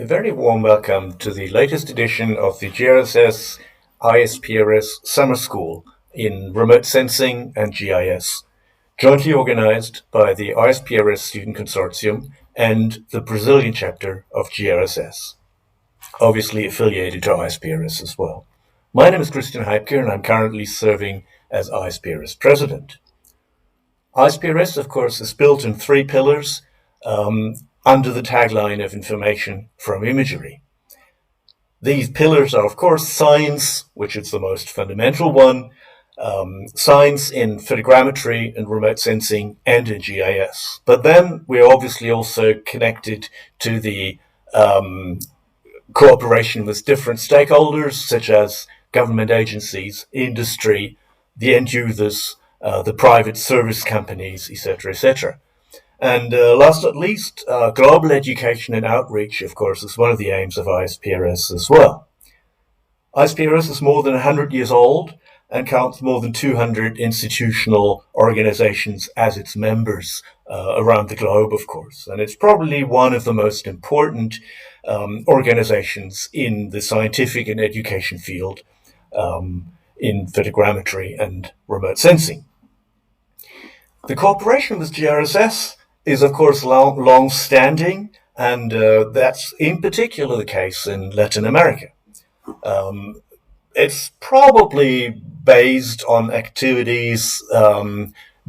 A very warm welcome to the latest edition of the GSSS ISPRS Summer School in Remote Sensing and GIS, jointly organized by the ISPRS Student Consortium and the Brazilian chapter of GSSS, obviously affiliated to ISPRS as well. My name is Heipke, and I'm currently serving as ISPRS President. ISPRS, of course, is built in three pillars under the tagline of information from imagery. These pillars are, of course, science, which is the most fundamental one, science in photogrammetry and remote sensing and in GIS. But then we're obviously also connected to the cooperation with different stakeholders, such as government agencies, industry, the end users, the private service companies, etc., etc. And last but not least, global education and outreach, of course, is one of the aims of ISPRS as well. ISPRS is more than 100 years old and counts more than 200 institutional organizations as its members around the globe, of course. And it's probably one of the most important organizations in the scientific and education field in photogrammetry and remote sensing. The cooperation with GSSS is, of course, long-standing, and that's in particular the case in Latin America. It's probably based on activities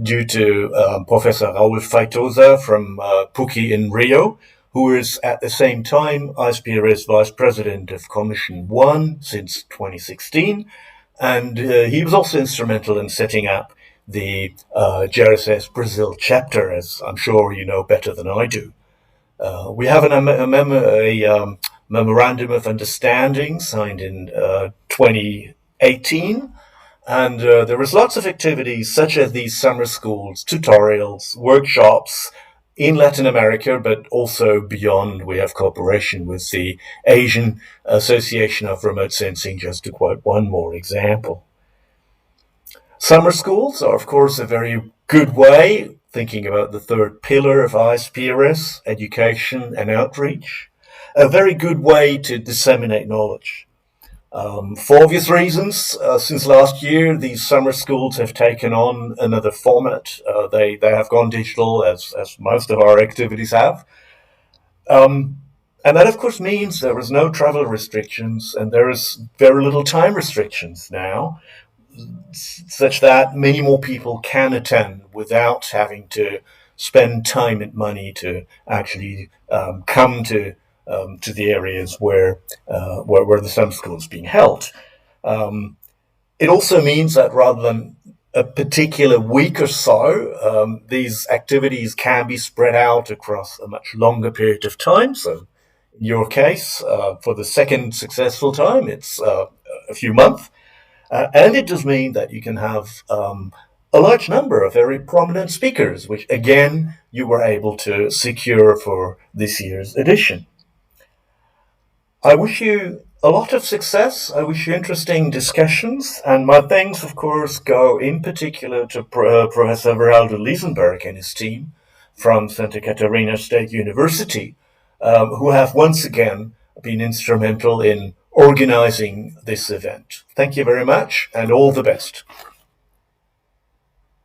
due to Professor Raul Feitosa from PUC in Rio, who is at the same time ISPRS Vice President of Commission 1 since 2016, and he was also instrumental in setting up the GSSS Brazil chapter, as I'm sure you know better than I do. We have a memorandum of understanding signed in 2018, and there was lots of activities such as these summer schools, tutorials, workshops in Latin America, but also beyond. We have cooperation with the Asian Association of Remote Sensing, just to quote one more example. Summer schools are, of course, a very good way, thinking about the third pillar of ISPRS, education and outreach, a very good way to disseminate knowledge. For obvious reasons, since last year, these summer schools have taken on another format. They have gone digital, as most of our activities have. And that, of course, means there is no travel restrictions, and there is very little time restrictions now, such that many more people can attend without having to spend time and money to actually come to the areas where the summer school is being held. It also means that rather than a particular week or so, these activities can be spread out across a much longer period of time. So in your case, for the second successful time, it's a few months. And it does mean that you can have a large number of very prominent speakers, which, again, you were able to secure for this year's edition. I wish you a lot of success. I wish you interesting discussions. And my thanks, of course, go in particular to Professor Veraldo Liesenberg and his team from Santa Catarina State University, who have once again been instrumental in organizing this event. Thank you very much, and all the best.